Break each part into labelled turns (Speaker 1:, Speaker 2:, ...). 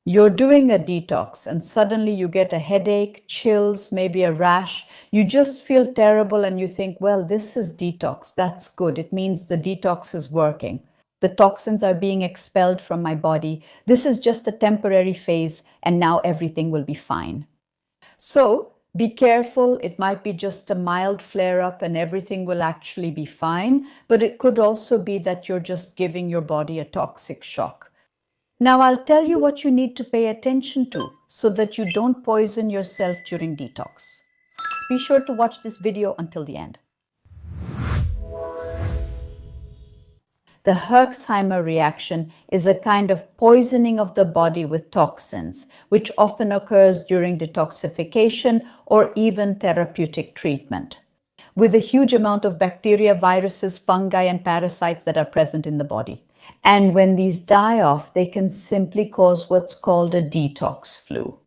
Speaker 1: You're doing a detox and suddenly you get a headache, chills, maybe a rash. You just feel terrible and you think, well, this is detox. That's good. It means the detox is working. The toxins are being expelled from my body. This is just a temporary phase and now everything will be fine. So be careful. It might be just a mild flare up and everything will actually be fine. But it could also be that you're just giving your body a toxic shock. Now I'll tell you what you need to pay attention to so that you don't poison yourself during detox. Be sure to watch this video until the end. The Herxheimer reaction is a kind of poisoning of the body with toxins, which often occurs during detoxification or even therapeutic treatment, with a huge amount of bacteria, viruses, fungi, and parasites that are present in the body. And when these die off, they can simply cause what's called a detox flu.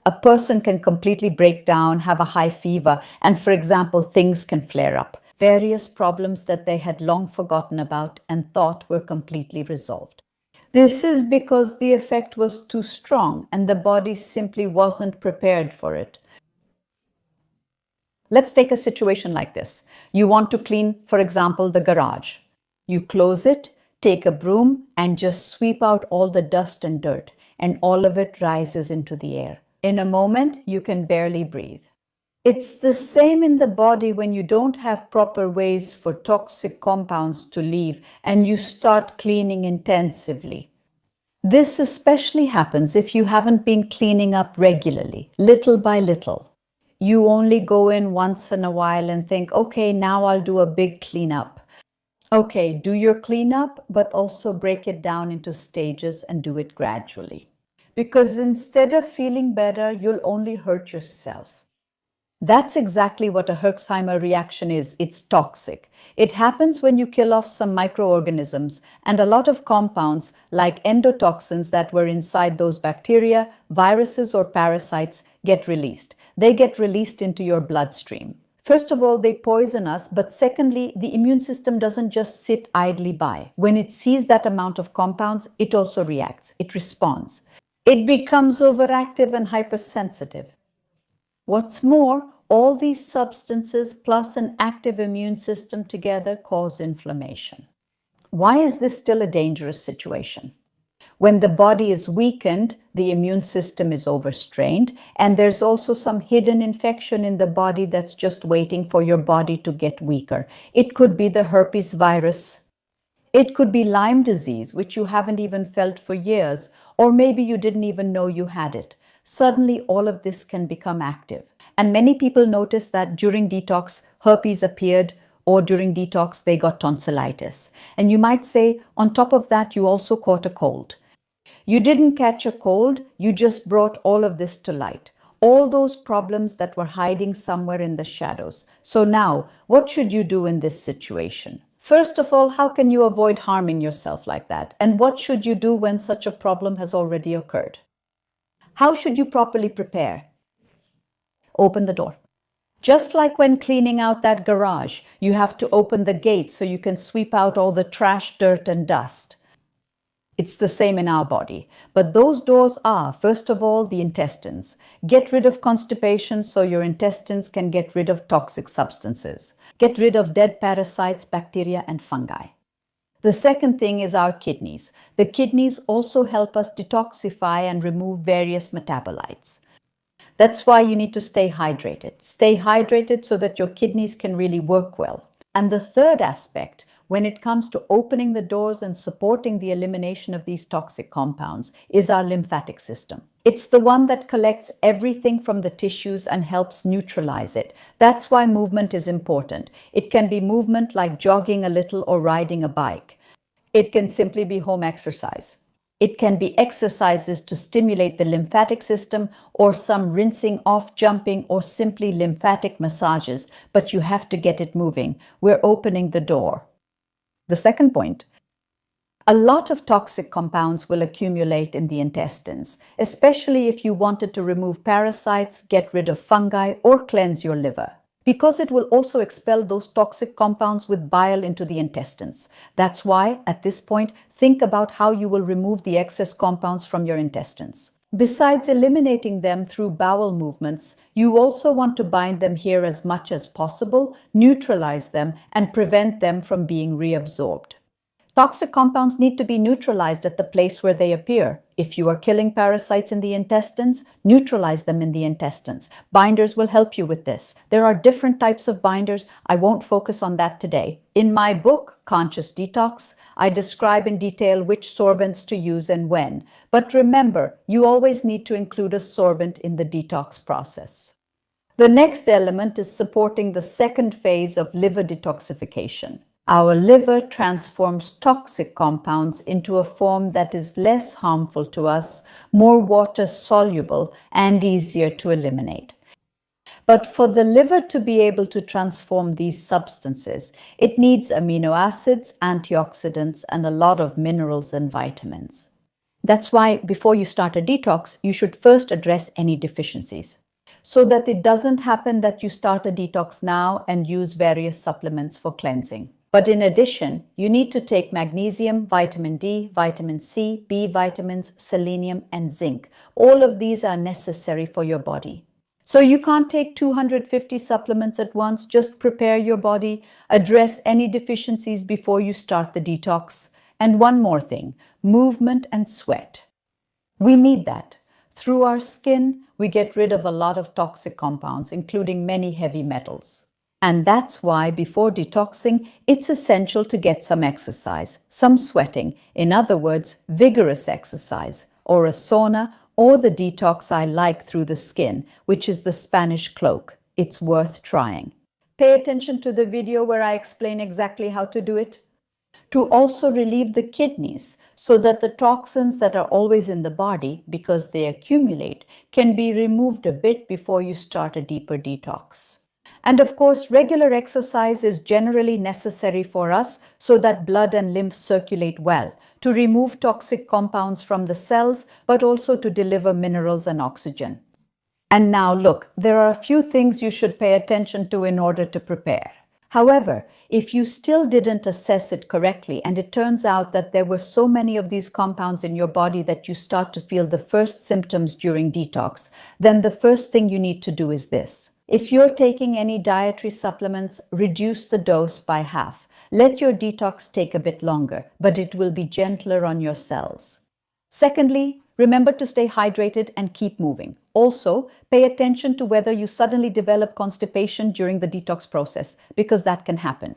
Speaker 1: A person can completely break down, have a high fever, and for example, things can flare up. Various problems that they had long forgotten about and thought were completely resolved. This is because the effect was too strong and the body simply wasn't prepared for it. Let's take a situation like this. You want to clean, for example, the garage. You close it, take a broom, and just sweep out all the dust and dirt, and all of it rises into the air. In a moment, you can barely breathe. It's the same in the body when you don't have proper ways for toxic compounds to leave and you start cleaning intensively. This especially happens if you haven't been cleaning up regularly, little by little. You only go in once in a while and think, okay, now I'll do a big cleanup. Okay, do your cleanup, but also break it down into stages and do it gradually. Because instead of feeling better, you'll only hurt yourself. That's exactly what a Herxheimer reaction is. It's toxic. It happens when you kill off some microorganisms and a lot of compounds like endotoxins that were inside those bacteria, viruses, or parasites get released. They get released into your bloodstream. First of all, they poison us, but secondly, the immune system doesn't just sit idly by. When it sees that amount of compounds, it also reacts. It responds. It becomes overactive and hypersensitive. What's more, all these substances plus an active immune system together cause inflammation. Why is this still a dangerous situation? When the body is weakened, the immune system is overstrained, and there's also some hidden infection in the body that's just waiting for your body to get weaker. It could be the herpes virus. It could be Lyme disease, which you haven't even felt for years, or maybe you didn't even know you had it. Suddenly, all of this can become active. And many people notice that during detox, herpes appeared, or during detox, they got tonsillitis. And you might say, on top of that, you also caught a cold. You didn't catch a cold, you just brought all of this to light. All those problems that were hiding somewhere in the shadows. So now, what should you do in this situation? First of all, how can you avoid harming yourself like that? And what should you do when such a problem has already occurred? How should you properly prepare? Open the door. Just like when cleaning out that garage, you have to open the gate so you can sweep out all the trash, dirt, and dust. It's the same in our body. But those doors are, first of all, the intestines. Get rid of constipation so your intestines can get rid of toxic substances. Get rid of dead parasites, bacteria, and fungi. The second thing is our kidneys. The kidneys also help us detoxify and remove various metabolites. That's why you need to stay hydrated. Stay hydrated so that your kidneys can really work well. And the third aspect, when it comes to opening the doors and supporting the elimination of these toxic compounds, is our lymphatic system. It's the one that collects everything from the tissues and helps neutralize it. That's why movement is important. It can be movement like jogging a little or riding a bike. It can simply be home exercise. It can be exercises to stimulate the lymphatic system or some rinsing off, jumping, or simply lymphatic massages, but you have to get it moving. We're opening the door. The second point, a lot of toxic compounds will accumulate in the intestines, especially if you wanted to remove parasites, get rid of fungi, or cleanse your liver. because it will also expel those toxic compounds with bile into the intestines. That's why, at this point, think about how you will remove the excess compounds from your intestines. Besides eliminating them through bowel movements, you also want to bind them here as much as possible, neutralize them, and prevent them from being reabsorbed. Toxic compounds need to be neutralized at the place where they appear. If you are killing parasites in the intestines, neutralize them in the intestines. Binders will help you with this. There are different types of binders. I won't focus on that today. In my book, Conscious Detox, I describe in detail which sorbents to use and when. But remember, you always need to include a sorbent in the detox process. The next element is supporting the second phase of liver detoxification. Our liver transforms toxic compounds into a form that is less harmful to us, more water-soluble, and easier to eliminate. But for the liver to be able to transform these substances, it needs amino acids, antioxidants, and a lot of minerals and vitamins. That's why before you start a detox, you should first address any deficiencies, so that it doesn't happen that you start a detox now and use various supplements for cleansing. But in addition, you need to take magnesium, vitamin D, vitamin C, B vitamins, selenium, and zinc. All of these are necessary for your body. So you can't take 250 supplements at once. Just prepare your body, address any deficiencies before you start the detox. And one more thing, movement and sweat. We need that. Through our skin, we get rid of a lot of toxic compounds, including many heavy metals. And that's why before detoxing, it's essential to get some exercise, some sweating, in other words, vigorous exercise, or a sauna, or the detox I like through the skin, which is the Spanish cloak. It's worth trying. Pay attention to the video where I explain exactly how to do it. To also relieve the kidneys, so that the toxins that are always in the body, because they accumulate, can be removed a bit before you start a deeper detox. And of course, regular exercise is generally necessary for us so that blood and lymph circulate well, to remove toxic compounds from the cells, but also to deliver minerals and oxygen. And now look, there are a few things you should pay attention to in order to prepare. However, if you still didn't assess it correctly and it turns out that there were so many of these compounds in your body that you start to feel the first symptoms during detox, then the first thing you need to do is this. If you're taking any dietary supplements, reduce the dose by half. Let your detox take a bit longer, but it will be gentler on your cells. Secondly, remember to stay hydrated and keep moving. Also, pay attention to whether you suddenly develop constipation during the detox process, because that can happen.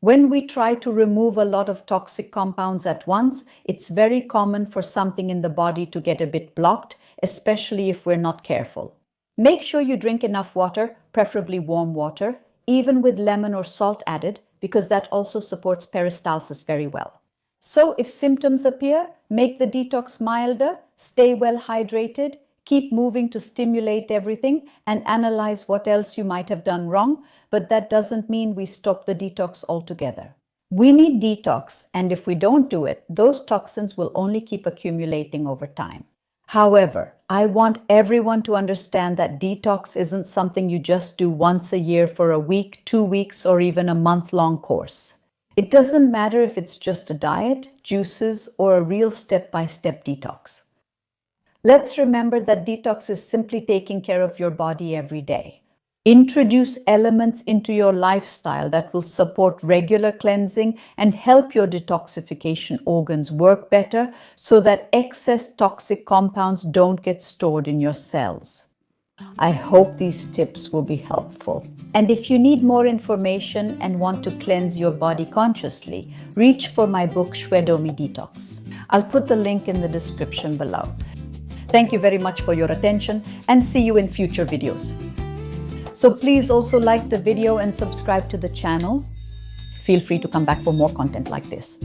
Speaker 1: When we try to remove a lot of toxic compounds at once, it's very common for something in the body to get a bit blocked, especially if we're not careful. Make sure you drink enough water, preferably warm water, even with lemon or salt added, because that also supports peristalsis very well. So if symptoms appear, make the detox milder, stay well hydrated, keep moving to stimulate everything, and analyze what else you might have done wrong, but that doesn't mean we stop the detox altogether. We need detox, and if we don't do it, those toxins will only keep accumulating over time. However, I want everyone to understand that detox isn't something you just do once a year for a week, 2 weeks, or even a month-long course. It doesn't matter if it's just a diet, juices, or a real step-by-step detox. Let's remember that detox is simply taking care of your body every day. Introduce elements into your lifestyle that will support regular cleansing and help your detoxification organs work better so that excess toxic compounds don't get stored in your cells. I hope these tips will be helpful. And if you need more information and want to cleanse your body consciously, reach for my book Shwedomi Detox. I'll put the link in the description below. Thank you very much for your attention and see you in future videos. So please also like the video and subscribe to the channel. Feel free to come back for more content like this.